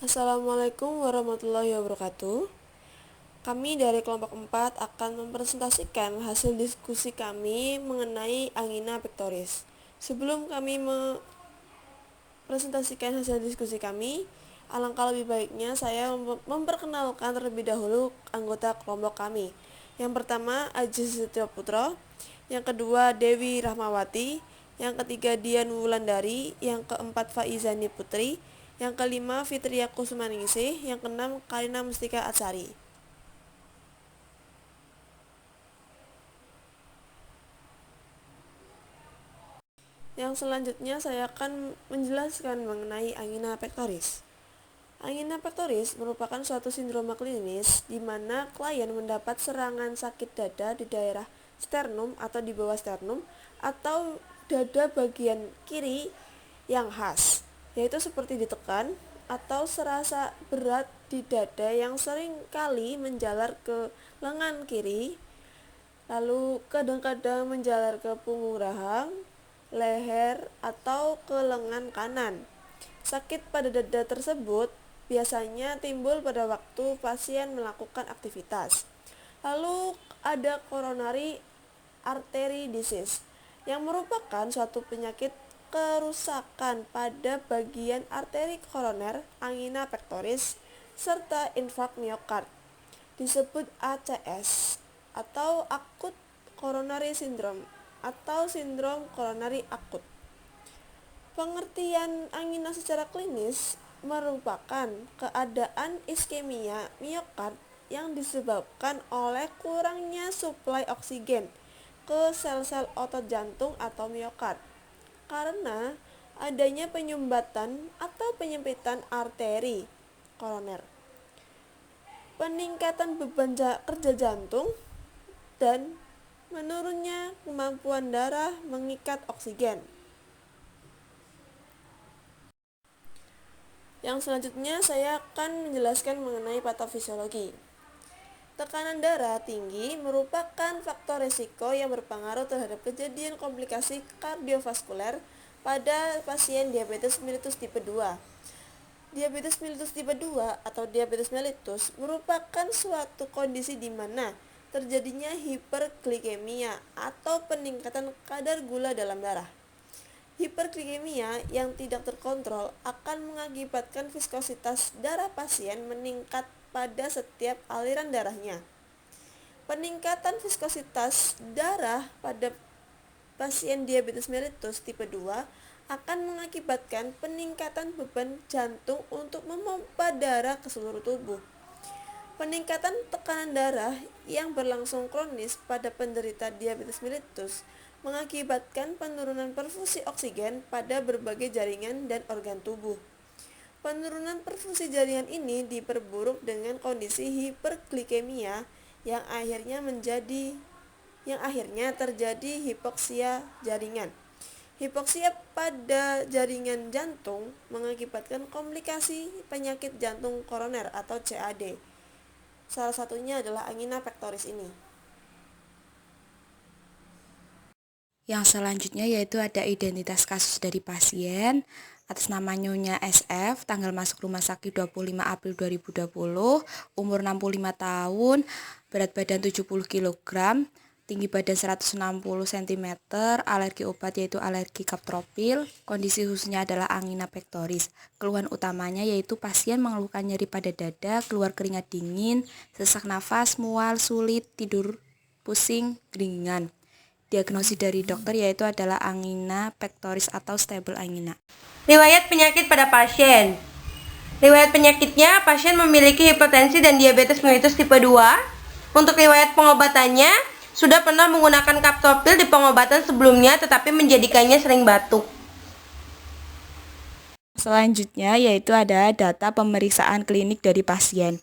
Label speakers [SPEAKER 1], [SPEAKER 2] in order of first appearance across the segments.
[SPEAKER 1] Assalamualaikum warahmatullahi wabarakatuh. Kami dari kelompok 4 akan mempresentasikan hasil diskusi kami mengenai angina pectoris. Sebelum kami mempresentasikan hasil diskusi kami, alangkah lebih baiknya saya memperkenalkan terlebih dahulu anggota kelompok kami. Yang pertama, Aji Setio Putro. Yang kedua, Dewi Rahmawati. Yang ketiga, Dian Wulandari. Yang keempat, Faizani Putri. Yang kelima, Fitria Kusumaningsih. Yang keenam, Karina Mustika Atsari. Yang selanjutnya saya akan menjelaskan mengenai angina pectoris. Angina pectoris merupakan suatu sindroma klinis di mana klien mendapat serangan sakit dada di daerah sternum atau di bawah sternum atau dada bagian kiri yang khas, yaitu seperti ditekan atau serasa berat di dada yang sering kali menjalar ke lengan kiri, lalu kadang-kadang menjalar ke punggung rahang, leher, atau ke lengan kanan. Sakit pada dada tersebut biasanya timbul pada waktu pasien melakukan aktivitas. Lalu ada coronary artery disease yang merupakan suatu penyakit kerusakan pada bagian arteri koroner, angina pectoris, serta infark miokard. Disebut ACS atau akut coronary syndrome atau sindrom koronari akut. Pengertian angina secara klinis merupakan keadaan iskemia miokard yang disebabkan oleh kurangnya suplai oksigen ke sel-sel otot jantung atau miokard karena adanya penyumbatan atau penyempitan arteri koroner, peningkatan beban kerja jantung, dan menurunnya kemampuan darah mengikat oksigen. Yang selanjutnya saya akan menjelaskan mengenai patofisiologi. Tekanan darah tinggi merupakan faktor risiko yang berpengaruh terhadap kejadian komplikasi kardiovaskuler pada pasien diabetes mellitus tipe 2. Diabetes mellitus tipe 2 atau diabetes mellitus merupakan suatu kondisi di mana terjadinya hiperglikemia atau peningkatan kadar gula dalam darah. Hiperglikemia yang tidak terkontrol akan mengakibatkan viskositas darah pasien meningkat pada setiap aliran darahnya. Peningkatan viskositas darah pada pasien diabetes mellitus tipe 2 akan mengakibatkan peningkatan beban jantung untuk memompa darah ke seluruh tubuh. Peningkatan tekanan darah yang berlangsung kronis pada penderita diabetes mellitus mengakibatkan penurunan perfusi oksigen pada berbagai jaringan dan organ tubuh. Penurunan perfusi jaringan ini diperburuk dengan kondisi hiperglikemia yang akhirnya terjadi hipoksia jaringan. Hipoksia pada jaringan jantung mengakibatkan komplikasi penyakit jantung koroner atau CAD. Salah satunya adalah angina pectoris ini.
[SPEAKER 2] Yang selanjutnya yaitu ada identitas kasus dari pasien. Atas nama Nyonya SF, tanggal masuk rumah sakit 25 April 2020, umur 65 tahun, berat badan 70 kg, tinggi badan 160 cm, alergi obat yaitu alergi kaptropil, kondisi khususnya adalah angina pectoris. Keluhan utamanya yaitu pasien mengeluhkan nyeri pada dada, keluar keringat dingin, sesak nafas, mual, sulit tidur, pusing, geringan. Diagnosis dari dokter yaitu adalah angina pectoris atau stable angina.
[SPEAKER 3] Riwayat penyakit pada pasien. Riwayat penyakitnya, pasien memiliki hipertensi dan diabetes mellitus tipe 2. Untuk riwayat pengobatannya, sudah pernah menggunakan kaptopil di pengobatan sebelumnya tetapi menjadikannya sering batuk.
[SPEAKER 2] Selanjutnya yaitu ada data pemeriksaan klinik dari pasien.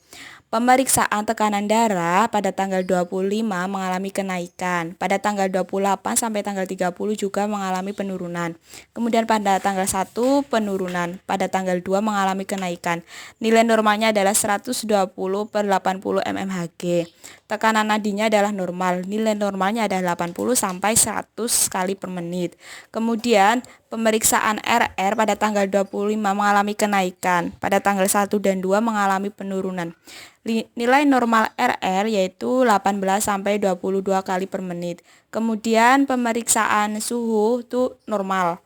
[SPEAKER 2] Pemeriksaan tekanan darah pada tanggal 25 mengalami kenaikan. Pada tanggal 28 sampai tanggal 30 juga mengalami penurunan. Kemudian pada tanggal 1 penurunan. Pada tanggal 2 mengalami kenaikan. Nilai normalnya adalah 120/80 mmHg. Tekanan nadinya adalah normal. Nilai normalnya adalah 80 sampai 100 kali per menit. Kemudian pemeriksaan RR pada tanggal 25 mengalami kenaikan, pada tanggal 1 dan 2 mengalami penurunan. Nilai normal RR yaitu 18 sampai 22 kali per menit. Kemudian pemeriksaan suhu itu normal.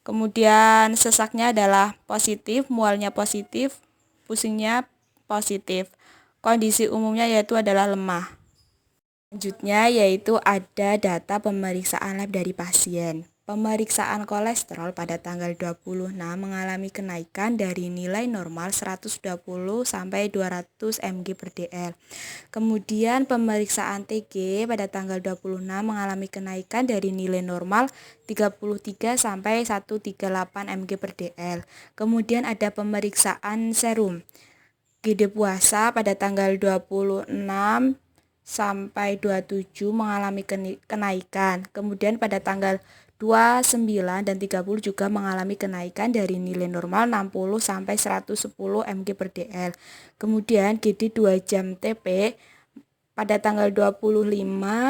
[SPEAKER 2] Kemudian sesaknya adalah positif, mualnya positif, pusingnya positif. Kondisi umumnya yaitu adalah lemah. Selanjutnya yaitu ada data pemeriksaan lab dari pasien. Pemeriksaan kolesterol pada tanggal 26 mengalami kenaikan dari nilai normal 120 sampai 200 mg per dl. Kemudian pemeriksaan TG pada tanggal 26 mengalami kenaikan dari nilai normal 33 sampai 138 mg per dl. Kemudian ada pemeriksaan serum. GD puasa pada tanggal 26 sampai 27 mengalami kenaikan. Kemudian pada tanggal 29 dan 30 juga mengalami kenaikan dari nilai normal 60 sampai 110 mg per dl. Kemudian GD 2 jam TP pada tanggal 25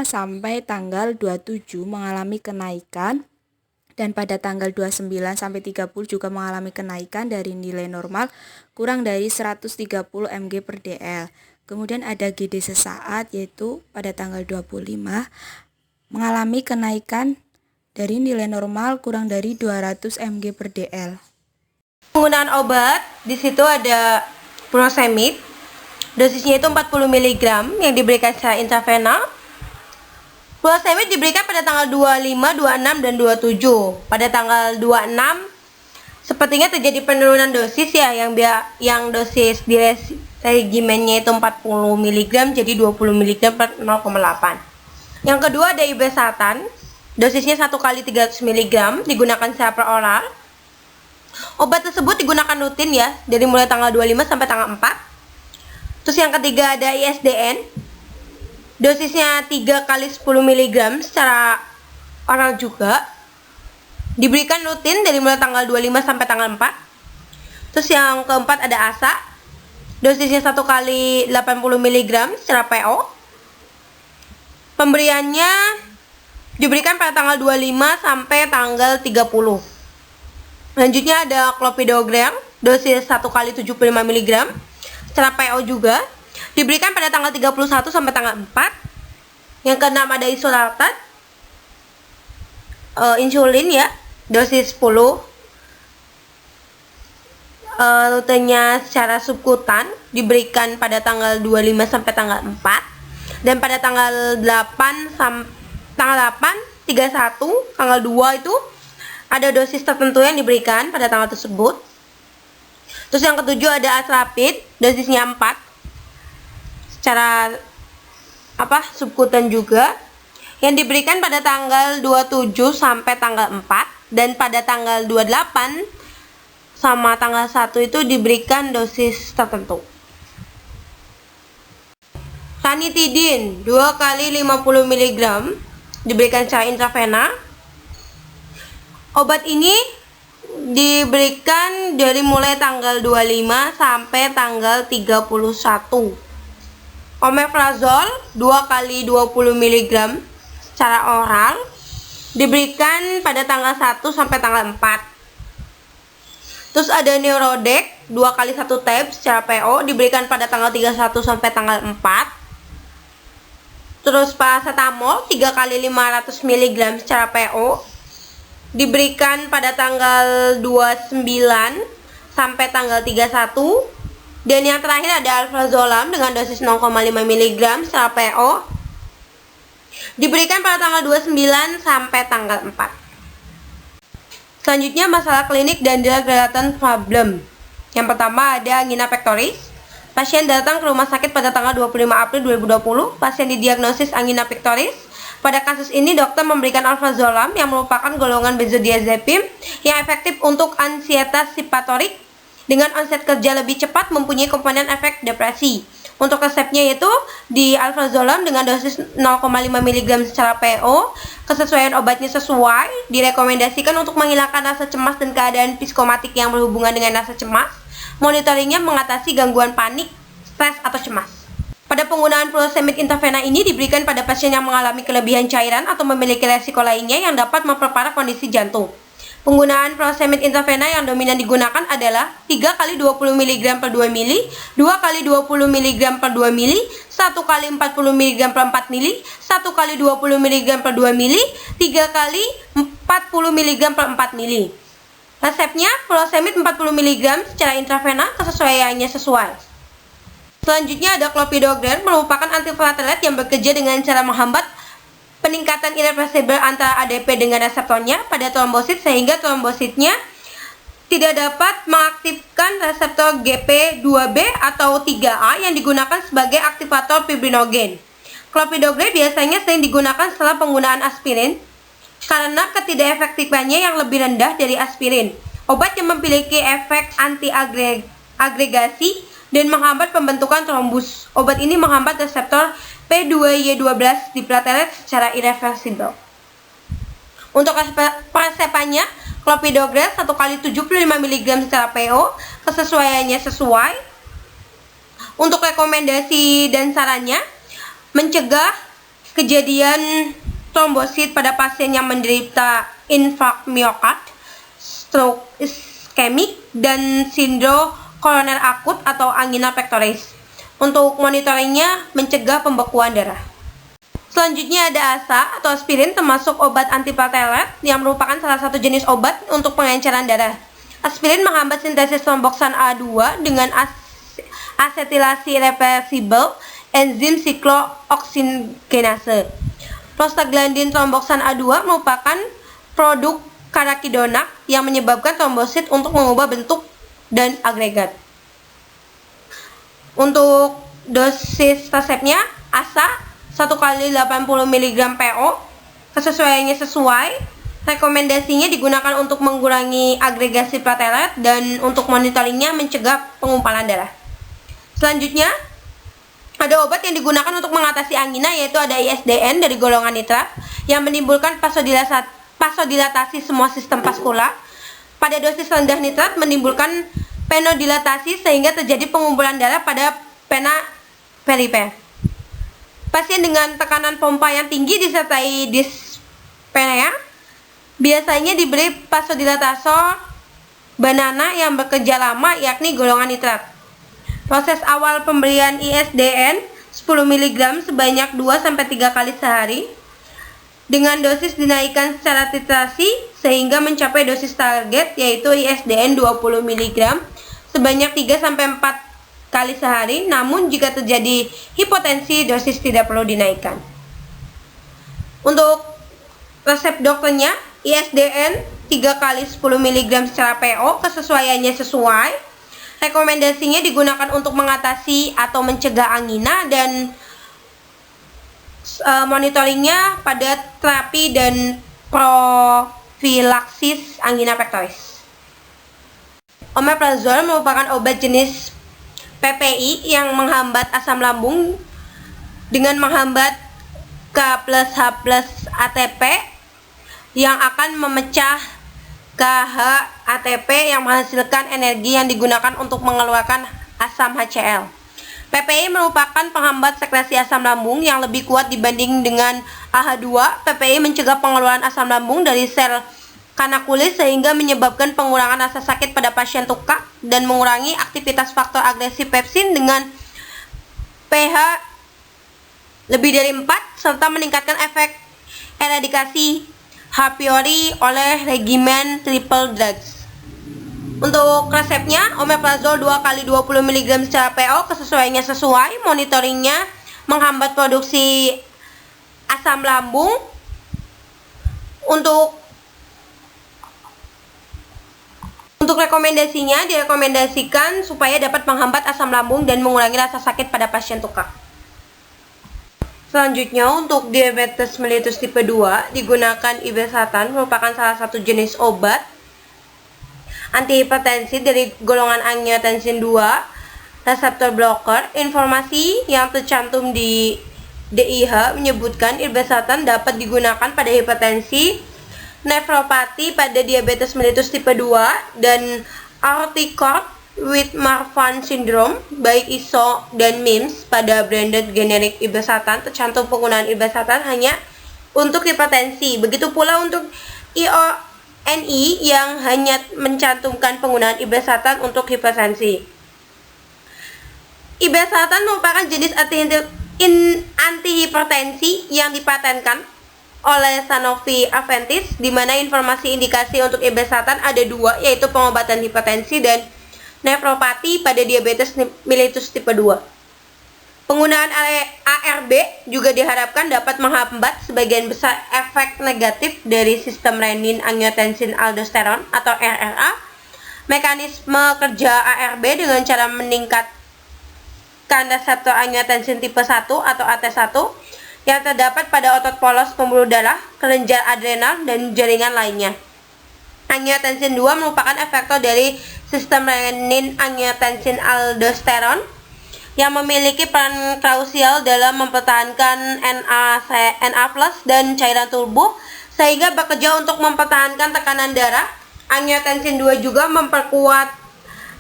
[SPEAKER 2] sampai tanggal 27 mengalami kenaikan. Dan pada tanggal 29 sampai 30 juga mengalami kenaikan dari nilai normal kurang dari 130 mg per dl. Kemudian ada GD sesaat yaitu pada tanggal 25 mengalami kenaikan dari nilai normal kurang dari 200 mg per dl.
[SPEAKER 3] Penggunaan obat, di situ ada furosemid, dosisnya itu 40 mg yang diberikan secara intravena. Furosemid diberikan pada tanggal 25, 26, dan 27. Pada tanggal 26 sepertinya terjadi penurunan dosis ya, yang dosis di regimennya itu 40 mg jadi 20 mg per 0,8. Yang kedua ada irbesartan, dosisnya 1 kali 300 mg digunakan secara per oral. Obat tersebut digunakan rutin ya, dari mulai tanggal 25 sampai tanggal 4. Terus yang ketiga ada ISDN, dosisnya 3 kali 10 mg secara oral juga, diberikan rutin dari mulai tanggal 25 sampai tanggal 4. Terus yang keempat ada ASA, dosisnya 1 kali 80 mg secara PO. Pemberiannya diberikan pada tanggal 25 sampai tanggal 30. Selanjutnya ada clopidogrel, dosis 1 kali 75 mg secara PO juga, diberikan pada tanggal 31 sampai tanggal 4. Yang keenam ada isolaltat, insulin ya, dosis 10, rutenya secara subkutan, diberikan pada tanggal 25 sampai tanggal 4. Dan pada tanggal 8 31, tanggal 2 itu ada dosis tertentu yang diberikan pada tanggal tersebut. Terus yang ketujuh ada atrapid, dosisnya 4 secara subkutan juga, yang diberikan pada tanggal 27 sampai tanggal 4. Dan pada tanggal 28 sama tanggal 1 itu diberikan dosis tertentu. Ranitidin 2 kali 50 mg diberikan secara intravena. Obat ini diberikan dari mulai tanggal 25 sampai tanggal 31. Omeprazol 2 kali 20 mg secara oral diberikan pada tanggal 1 sampai tanggal 4. Terus ada Neurodec 2 kali 1 tab secara PO diberikan pada tanggal 31 sampai tanggal 4. Terus paracetamol 3 kali 500 mg secara PO diberikan pada tanggal 29 sampai tanggal 31. Dan yang terakhir ada alprazolam dengan dosis 0,5 mg secara PO diberikan pada tanggal 29 sampai tanggal 4. Selanjutnya masalah klinik dan drug-related problem. Yang pertama ada angina pectoris. Pasien datang ke rumah sakit pada tanggal 25 April 2020. Pasien didiagnosis angina pectoris. Pada kasus ini dokter memberikan alprazolam yang merupakan golongan benzodiazepin yang efektif untuk ansietas simptomatik dengan onset kerja lebih cepat, mempunyai komponen efek depresi. Untuk resepnya yaitu di alprazolam dengan dosis 0,5 mg secara PO. Kesesuaian obatnya sesuai, direkomendasikan untuk menghilangkan rasa cemas dan keadaan psikomatik yang berhubungan dengan rasa cemas. Monitoringnya mengatasi gangguan panik, stres, atau cemas. Pada penggunaan furosemid intravena ini diberikan pada pasien yang mengalami kelebihan cairan atau memiliki resiko lainnya yang dapat memperparah kondisi jantung. Penggunaan furosemid intravena yang dominan digunakan adalah 3 kali 20 mg per 2 ml, 2 kali 20 mg per 2 ml, 1 kali 40 mg per 4 ml, 1 kali 20 mg per 2 ml, 3 kali 40 mg per 4 ml. Resepnya furosemid 40 mg secara intravena, kesesuaiannya sesuai. Selanjutnya ada clopidogrel, merupakan antiplatelet yang bekerja dengan cara menghambat peningkatan irreversibel antara ADP dengan reseptornya pada trombosit sehingga trombositnya tidak dapat mengaktifkan reseptor GP2B atau 3A yang digunakan sebagai aktivator fibrinogen. Clopidogrel biasanya sering digunakan setelah penggunaan aspirin karena ketidakefektifannya yang lebih rendah dari aspirin. Obat yang memiliki efek anti-agregasi dan menghambat pembentukan trombus. Obat ini menghambat reseptor P2Y12 di platelet secara irreversibel. Untuk resepannya, clopidogrel 1 kali 75 mg secara PO, kesesuaiannya sesuai. Untuk rekomendasi dan sarannya, mencegah kejadian trombosit pada pasien yang menderita infark miokard, stroke iskemik, dan sindrom koroner akut atau angina pectoris. Untuk monitoringnya, mencegah pembekuan darah. Selanjutnya ada ASA atau aspirin, termasuk obat antiplatelet yang merupakan salah satu jenis obat untuk pengenceran darah. Aspirin menghambat sintesis tromboksan A2 dengan asetilasi reversibel enzim siklooksigenase. Prostaglandin tromboksan A2 merupakan produk karakidonak yang menyebabkan trombosit untuk mengubah bentuk dan agregat. Untuk dosis resepnya, ASA 1 kali 80 mg PO, kesesuaiannya sesuai. Rekomendasinya digunakan untuk mengurangi agregasi platelet dan untuk monitoringnya mencegah pengumpalan darah. Selanjutnya, ada obat yang digunakan untuk mengatasi angina, yaitu ada ISDN dari golongan nitrat yang menimbulkan vasodilatasi semua sistem vaskular. Pada dosis rendah nitrat menimbulkan penodilatasi sehingga terjadi pengumpulan darah pada vena perifer. Pasien dengan tekanan pompa yang tinggi disertai dyspnea biasanya diberi vasodilator banana yang bekerja lama, yakni golongan nitrat. Proses awal pemberian ISDN 10 mg sebanyak 2-3 kali sehari dengan dosis dinaikkan secara titrasi sehingga mencapai dosis target, yaitu ISDN 20 mg sebanyak 3-4 kali sehari. Namun jika terjadi hipotensi, dosis tidak perlu dinaikkan. Untuk resep dokternya, ISDN 3 kali 10 mg secara PO, kesesuaiannya sesuai. Rekomendasinya digunakan untuk mengatasi atau mencegah angina dan monitoringnya pada terapi dan profilaksis angina pectoris. Omeprazole merupakan obat jenis PPI yang menghambat asam lambung dengan menghambat K+H+ ATP yang akan memecah KH ATP yang menghasilkan energi yang digunakan untuk mengeluarkan asam HCl. PPI merupakan penghambat sekresi asam lambung yang lebih kuat dibanding dengan AH2. PPI mencegah pengeluaran asam lambung dari sel kanakulis sehingga menyebabkan pengurangan rasa sakit pada pasien tukak dan mengurangi aktivitas faktor agresi pepsin dengan pH lebih dari 4 serta meningkatkan efek eradikasi H. pylori oleh regimen triple drugs. Untuk resepnya, omeprazole 2 kali 20 mg secara PO, kesesuaiannya sesuai. Monitoringnya menghambat produksi asam lambung. Untuk rekomendasinya, direkomendasikan supaya dapat menghambat asam lambung dan mengurangi rasa sakit pada pasien tukak. Selanjutnya, untuk diabetes mellitus tipe 2, digunakan irbesartan, merupakan salah satu jenis obat antihipertensi dari golongan angiotensin 2 reseptor blocker. Informasi yang tercantum di DIH menyebutkan irbesartan dapat digunakan pada hipertensi, nefropati pada diabetes mellitus tipe 2, dan aortic cord with Marfan syndrome. Baik ISO dan MIMS pada branded generik irbesartan tercantum penggunaan irbesartan hanya untuk hipertensi. Begitu pula untuk NI yang hanya mencantumkan penggunaan irbesatan untuk hipertensi. Irbesatan merupakan jenis antihipertensi yang dipatenkan oleh Sanofi Aventis, di mana informasi indikasi untuk irbesatan ada dua, yaitu pengobatan hipertensi dan nefropati pada diabetes mellitus tipe 2. Penggunaan ARB juga diharapkan dapat menghambat sebagian besar efek negatif dari sistem renin-angiotensin-aldosteron atau RRA. Mekanisme kerja ARB dengan cara meningkatkan reseptor angiotensin tipe 1 atau AT1 yang terdapat pada otot polos pembuluh darah, kelenjar adrenal, dan jaringan lainnya. Angiotensin 2 merupakan efektor dari sistem renin-angiotensin-aldosteron yang memiliki peran krusial dalam mempertahankan Na+ dan cairan tubuh sehingga bekerja untuk mempertahankan tekanan darah. Angiotensin 2 juga memperkuat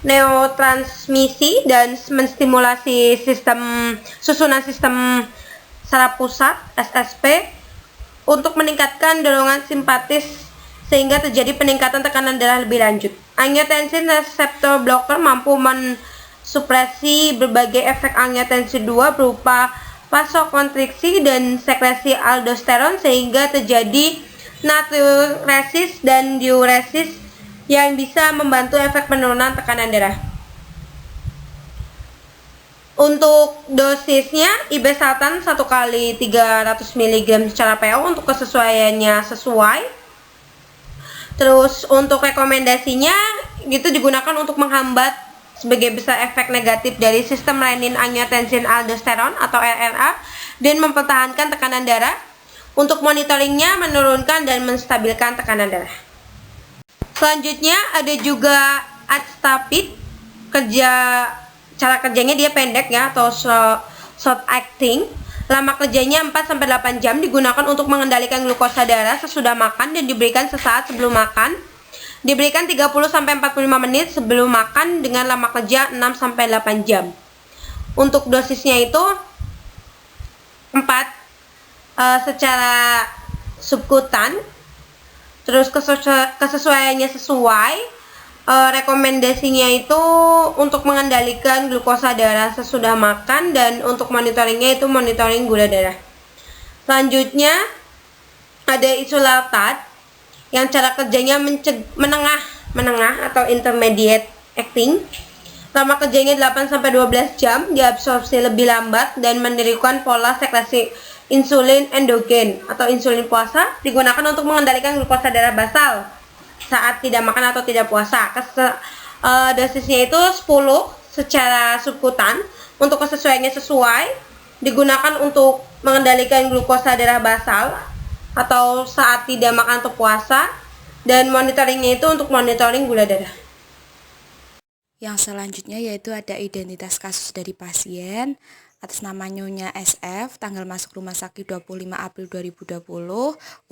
[SPEAKER 3] neurotransmisi dan menstimulasi susunan sistem saraf pusat (SSP) untuk meningkatkan dorongan simpatis sehingga terjadi peningkatan tekanan darah lebih lanjut. Angiotensin receptor blocker mampu supresi berbagai efek angiotensin 2 berupa vasokonstriksi dan sekresi aldosteron sehingga terjadi natriuresis dan diuresis yang bisa membantu efek penurunan tekanan darah. Untuk dosisnya, irbesatan 1 kali 300 mg secara PO untuk kesesuaiannya sesuai. Terus untuk rekomendasinya itu digunakan untuk menghambat sebagai besar efek negatif dari sistem renin-angiotensin-aldosteron atau RRA dan mempertahankan tekanan darah. Untuk monitoringnya menurunkan dan menstabilkan tekanan darah. Selanjutnya ada juga Actapid. Cara kerjanya dia pendek ya, atau short acting. Lama kerjanya 4-8 jam, digunakan untuk mengendalikan glukosa darah sesudah makan dan diberikan sesaat sebelum makan. Diberikan 30-45 menit sebelum makan dengan lama kerja 6-8 jam. Untuk dosisnya itu 4 secara subkutan. Terus kesesuaiannya sesuai. Rekomendasinya itu untuk mengendalikan glukosa darah sesudah makan, dan untuk monitoringnya itu monitoring gula darah. Selanjutnya ada Isulaftat yang cara kerjanya menengah atau intermediate acting. Lama kerjanya 8-12 jam, diabsorpsi lebih lambat dan menirukan pola sekresi insulin endogen atau insulin puasa, digunakan untuk mengendalikan glukosa darah basal saat tidak makan atau tidak puasa. Dosisnya itu 10 secara subkutan. Untuk kesesuaiannya sesuai, digunakan untuk mengendalikan glukosa darah basal atau saat tidak makan atau puasa, dan monitoringnya itu untuk monitoring gula darah.
[SPEAKER 2] Yang selanjutnya yaitu ada identitas kasus dari pasien. Atas nama Nyonya SF, tanggal masuk rumah sakit 25 April 2020,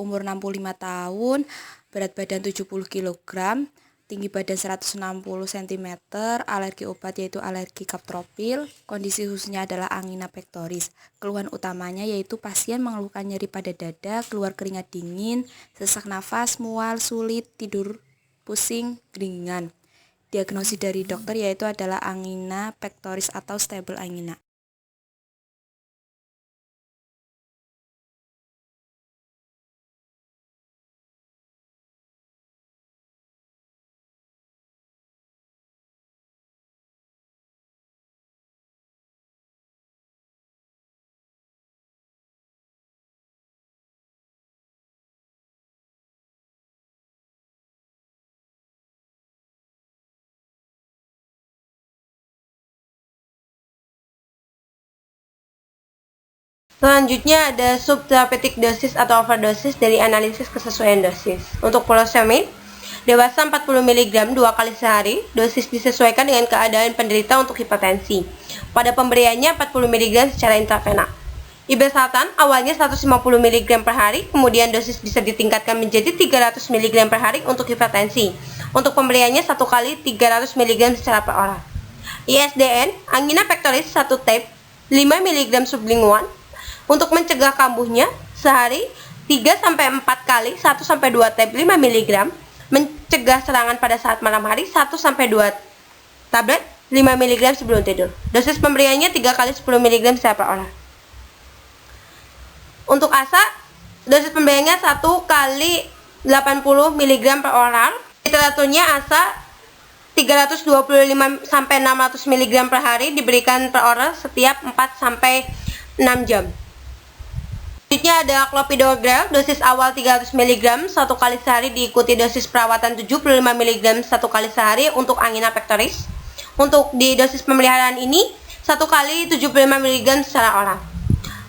[SPEAKER 2] umur 65 tahun, berat badan 70 kg, tinggi badan 160 cm, alergi obat yaitu alergi kaptropil, kondisi khususnya adalah angina pectoris. Keluhan utamanya yaitu pasien mengeluhkan nyeri pada dada, keluar keringat dingin, sesak nafas, mual, sulit, tidur, pusing, keringan. Diagnosis dari dokter yaitu adalah angina pectoris atau stable angina.
[SPEAKER 3] Selanjutnya ada subtherapeutic dosis atau overdosis dari analisis kesesuaian dosis. Untuk furosemid, dewasa 40 mg 2 kali sehari, dosis disesuaikan dengan keadaan penderita untuk hipertensi. Pada pemberiannya 40 mg secara intravena. Irbesatan awalnya 150 mg per hari, kemudian dosis bisa ditingkatkan menjadi 300 mg per hari untuk hipertensi. Untuk pemberiannya 1 kali 300 mg secara per orang. ISDN, angina pectoris 1 tab 5 mg sublingual. Untuk mencegah kambuhnya, sehari 3-4 kali 1-2 tab 5 mg cegah serangan pada saat malam hari 1-2 tablet 5 mg sebelum tidur. Dosis pemberiannya 3 kali 10 mg setiap per orang. Untuk ASA, dosis pemberiannya 1 kali 80 mg per orang. Literaturnya ASA 325 sampai 600 mg per hari diberikan per orang setiap 4 sampai 6 jam. Selanjutnya ada clopidogrel, dosis awal 300 mg 1 kali sehari diikuti dosis perawatan 75 mg 1 kali sehari untuk angina pectoris. Untuk di dosis pemeliharaan ini 1 kali 75 mg secara oral.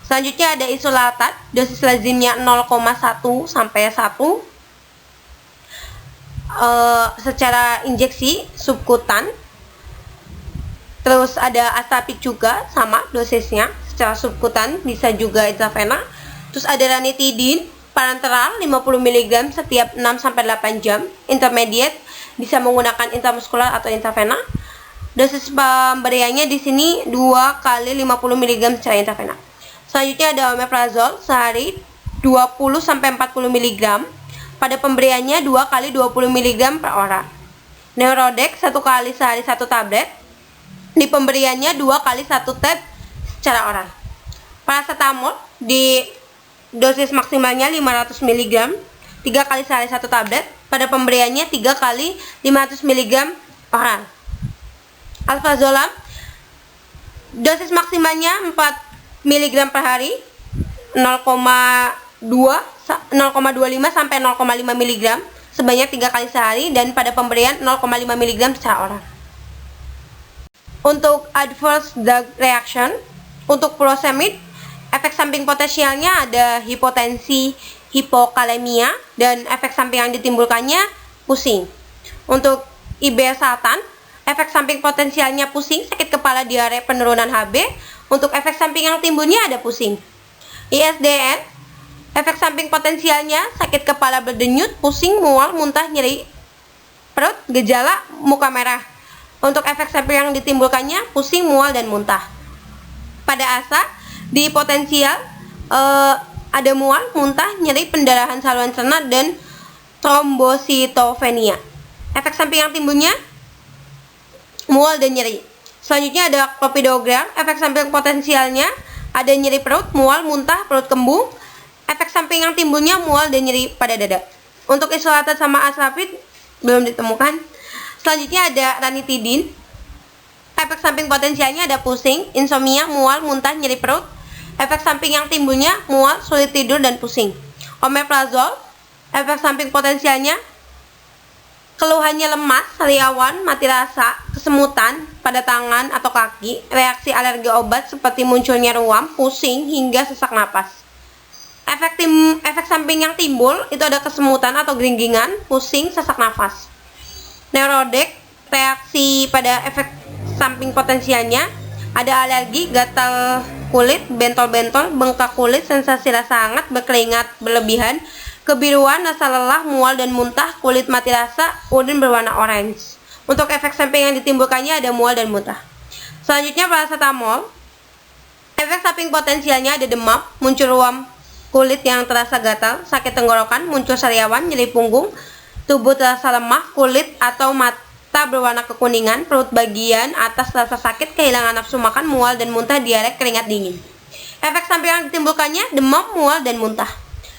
[SPEAKER 3] Selanjutnya ada isolatat, dosis lazimnya 0,1 sampai 1 secara injeksi subkutan. Terus ada astapik juga sama dosisnya secara subkutan, bisa juga intravena. Terus ada ranitidin parenteral 50 mg setiap 6 sampai 8 jam. Intermediate bisa menggunakan intramuskular atau intravena. Dosis pemberiannya di sini 2 kali 50 mg secara intravena. Selanjutnya ada omeprazol sehari 20 sampai 40 mg. Pada pemberiannya 2 kali 20 mg per orang. Neurodex 1 kali sehari 1 tablet. Di pemberiannya 2 kali 1 tab secara oral. Paracetamol di dosis maksimalnya 500 mg 3 kali sehari 1 tablet. Pada pemberiannya 3 kali 500 mg oral. Alprazolam dosis maksimalnya 4 mg per hari 0,25 sampai 0,5 mg sebanyak 3 kali sehari dan pada pemberian 0,5 mg secara oral. Untuk adverse drug reaction, untuk furosemid, efek samping potensialnya ada hipotensi, hipokalemia, dan efek samping yang ditimbulkannya pusing. Untuk ibersaltan, efek samping potensialnya pusing, sakit kepala, diare, penurunan HB. Untuk efek samping yang timbulnya ada pusing. ISDN, efek samping potensialnya sakit kepala berdenyut, pusing, mual, muntah, nyeri perut, gejala muka merah. Untuk efek samping yang ditimbulkannya pusing, mual, dan muntah. Pada ASA, di potensial ada mual, muntah, nyeri, pendarahan saluran cerna, dan trombositopenia. Efek samping yang timbulnya mual dan nyeri. Selanjutnya ada clopidogrel, efek samping potensialnya ada nyeri perut, mual, muntah, perut kembung. Efek samping yang timbulnya mual dan nyeri pada dada. Untuk isolatat sama aslapid belum ditemukan. Selanjutnya ada ranitidin. Efek samping potensialnya ada pusing, insomnia, mual, muntah, nyeri perut. Efek samping yang timbulnya mual, sulit tidur, dan pusing. Omeprazol, efek samping potensialnya keluhannya lemas, sariawan, mati rasa, kesemutan pada tangan atau kaki, reaksi alergi obat seperti munculnya ruam, pusing, hingga sesak napas. Efek samping yang timbul itu ada kesemutan atau geringgingan, pusing, sesak nafas. Neurodex, reaksi pada efek samping potensialnya ada alergi, gatal kulit, bentol-bentol, bengkak kulit, sensasi rasa hangat, berkeringat berlebihan, kebiruan, rasa lelah, mual dan muntah, kulit mati rasa, urin berwarna orange. Untuk efek samping yang ditimbulkannya ada mual dan muntah. Selanjutnya paracetamol. Efek samping potensialnya ada demam, muncul ruam kulit yang terasa gatal, sakit tenggorokan, muncul sariawan, nyeri punggung, tubuh terasa lemah, kulit atau mata berwarna kekuningan, perut bagian atas terasa sakit, kehilangan nafsu makan, mual dan muntah, diare, keringat dingin. Efek samping yang ditimbulkannya demam, mual dan muntah.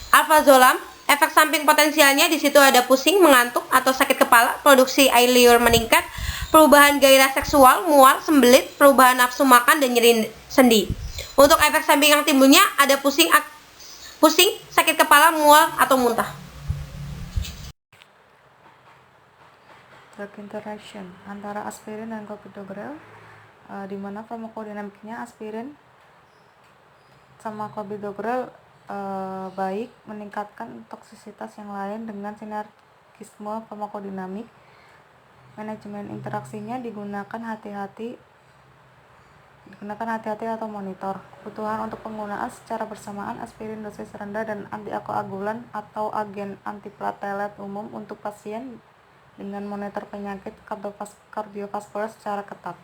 [SPEAKER 3] Alprazolam, efek samping potensialnya di situ ada pusing, mengantuk atau sakit kepala, produksi air liur meningkat, perubahan gairah seksual, mual, sembelit, perubahan nafsu makan dan nyeri sendi. Untuk efek samping yang timbulnya ada pusing, sakit kepala, mual atau muntah.
[SPEAKER 2] Drug interaction antara aspirin dan clopidogrel, di mana farmakodinamiknya aspirin sama clopidogrel baik, meningkatkan toksisitas yang lain dengan sinergisme farmakodinamik. Manajemen interaksinya digunakan hati-hati atau monitor. Kebutuhan untuk penggunaan secara bersamaan aspirin dosis rendah dan antikoagulan atau agen antiplatelet umum untuk pasien dengan monitor penyakit kardiovaskular secara ketat.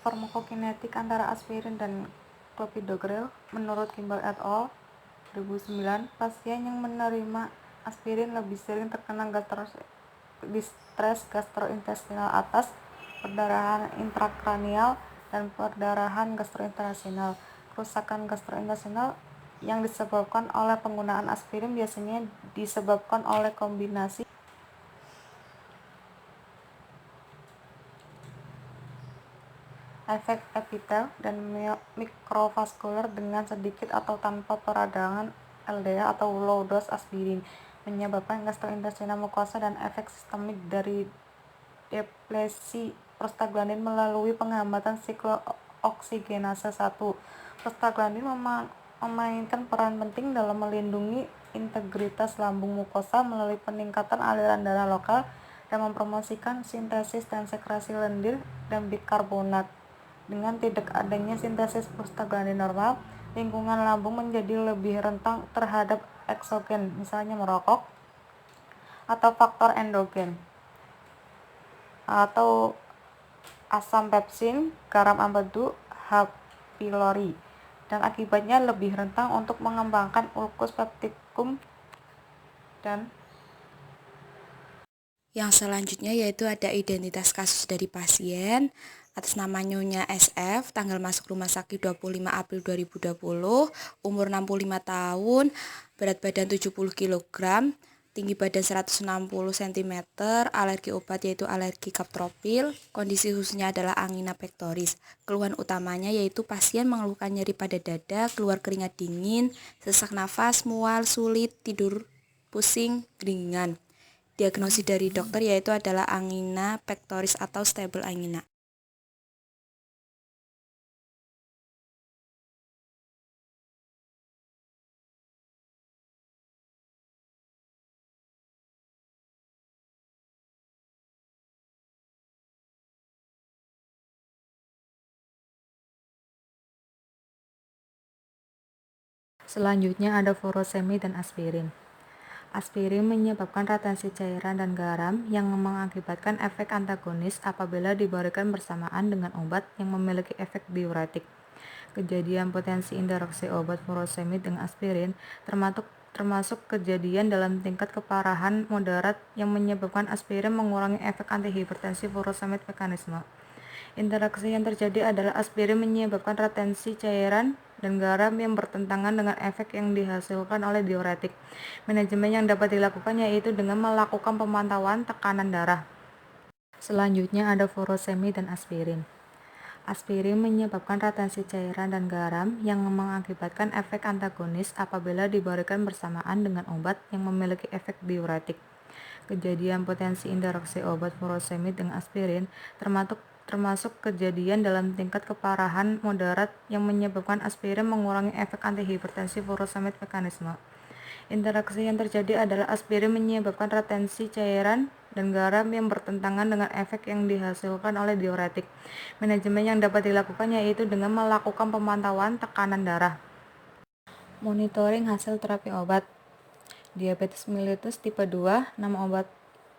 [SPEAKER 2] Farmakokinetik antara aspirin dan clopidogrel menurut Kimball et al.
[SPEAKER 4] 2009, pasien yang menerima aspirin lebih sering terkena distres gastrointestinal atas, perdarahan intrakranial, dan perdarahan gastrointestinal. Kerusakan gastrointestinal yang disebabkan oleh penggunaan aspirin biasanya disebabkan oleh kombinasi efek epitel dan mikrovaskuler dengan sedikit atau tanpa peradangan LDA atau low dose aspirin, menyebabkan gastrointestinal mukosa, dan efek sistemik dari deplesi prostaglandin melalui penghambatan siklo-oksigenase 1. Prostaglandin memainkan peran penting dalam melindungi integritas lambung mukosa melalui peningkatan aliran darah lokal dan mempromosikan sintesis dan sekresi lendir dan bikarbonat. Dengan tidak adanya sintesis prostaglandin normal, lingkungan lambung menjadi lebih rentan terhadap eksogen, misalnya merokok, atau faktor endogen, atau asam pepsin, garam empedu, H. pylori, dan akibatnya lebih rentan untuk mengembangkan ulkus peptikum. Dan
[SPEAKER 2] Yang selanjutnya yaitu ada identitas kasus dari pasien. Atas nama Nyonya SF, tanggal masuk rumah sakit 25 April 2020, umur 65 tahun, berat badan 70 kg, tinggi badan 160 cm, alergi obat yaitu alergi kaptropil, kondisi khususnya adalah angina pectoris. Keluhan utamanya yaitu pasien mengeluhkan nyeri pada dada, keluar keringat dingin, sesak nafas, mual, sulit, tidur, pusing, geringan. Diagnosis dari dokter yaitu adalah angina pectoris atau stable angina.
[SPEAKER 4] selanjutnya ada furosemid dan aspirin. Aspirin menyebabkan retensi cairan dan garam yang mengakibatkan efek antagonis apabila diberikan bersamaan dengan obat yang memiliki efek diuretik. Kejadian potensi interaksi obat furosemid dengan aspirin termasuk kejadian dalam tingkat keparahan moderat yang menyebabkan aspirin mengurangi efek antihipertensi furosemid mekanisme. Interaksi yang terjadi adalah aspirin menyebabkan retensi cairan dan garam yang bertentangan dengan efek yang dihasilkan oleh diuretik. Manajemen yang dapat dilakukan yaitu dengan melakukan pemantauan tekanan darah. Selanjutnya ada furosemid dan aspirin. Aspirin menyebabkan retensi cairan dan garam yang mengakibatkan efek antagonis apabila diberikan bersamaan dengan obat yang memiliki efek diuretik. Kejadian potensi interaksi obat furosemid dengan aspirin termasuk kejadian dalam tingkat keparahan moderat yang menyebabkan aspirin mengurangi efek antihipertensi furosemid mekanisme. Interaksi yang terjadi adalah aspirin menyebabkan retensi cairan dan garam yang bertentangan dengan efek yang dihasilkan oleh diuretik. Manajemen yang dapat dilakukan yaitu dengan melakukan pemantauan tekanan darah. Monitoring hasil terapi obat. Diabetes mellitus tipe 2, nama obat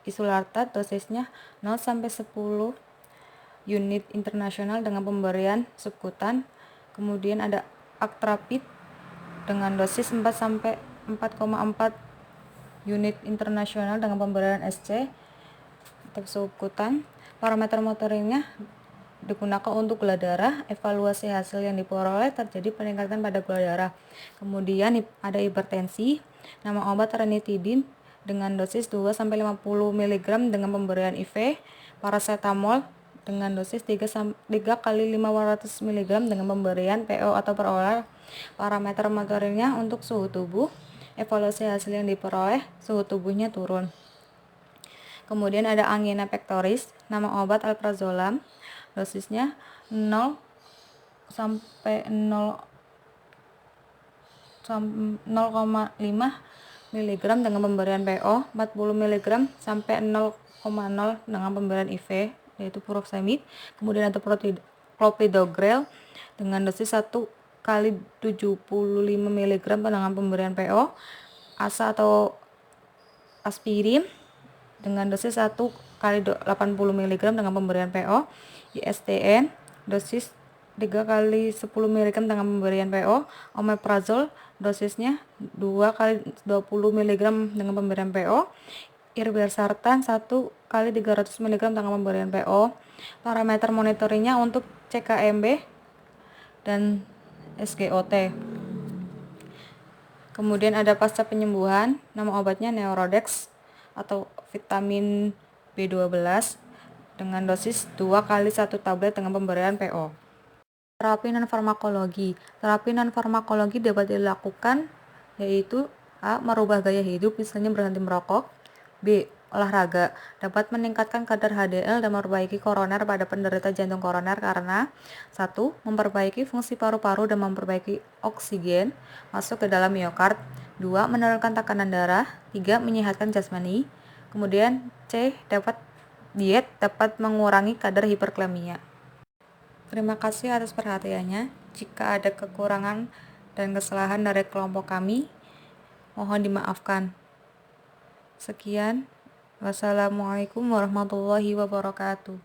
[SPEAKER 4] isularbide, dosisnya 0-10 unit internasional dengan pemberian subkutan. Kemudian ada actrapid dengan dosis 4-4,4 unit internasional dengan pemberian SC untuk subkutan. Parameter monitoringnya digunakan untuk gula darah. Evaluasi hasil yang diperoleh terjadi peningkatan pada gula darah. Kemudian ada hipertensi. Nama obat ranitidin dengan dosis 2-50 mg dengan pemberian IV. Paracetamol dengan dosis 3 kali 500 mg dengan pemberian PO atau per oral. Parameter monitoringnya untuk suhu tubuh. Evaluasi hasil yang diperoleh, suhu tubuhnya turun. Kemudian ada angina pectoris, nama obat alprazolam, dosisnya 0-0,5 mg dengan pemberian PO, 40 mg sampai 0,0 dengan pemberian IV, yaitu furosemid. Kemudian ada clopidogrel dengan dosis 1 kali 75 mg dengan pemberian PO. ASA atau aspirin dengan dosis 1 kali 80 mg dengan pemberian PO. ISTN dosis 3 kali 10 mg dengan pemberian PO. Omeprazol dosisnya 2 kali 20 mg dengan pemberian PO. Irbesartan 1 kali 300 mg dengan pemberian PO. Parameter monitoringnya untuk CKMB dan SGOT. Kemudian ada pasca penyembuhan, nama obatnya Neurodex atau vitamin B12 dengan dosis 2 kali 1 tablet dengan pemberian PO. Terapi non-farmakologi. Terapi non-farmakologi dapat dilakukan yaitu A. Merubah gaya hidup, misalnya berhenti merokok. B. Olahraga. Dapat meningkatkan kadar HDL dan memperbaiki koroner pada penderita jantung koroner karena 1. Memperbaiki fungsi paru-paru dan memperbaiki oksigen masuk ke dalam miokard. 2. Menurunkan tekanan darah. 3. Menyehatkan jasmani. Kemudian C. Diet dapat mengurangi kadar hiperklemia. Terima kasih atas perhatiannya. Jika ada kekurangan dan kesalahan dari kelompok kami, mohon dimaafkan. Sekian. Wassalamualaikum warahmatullahi wabarakatuh.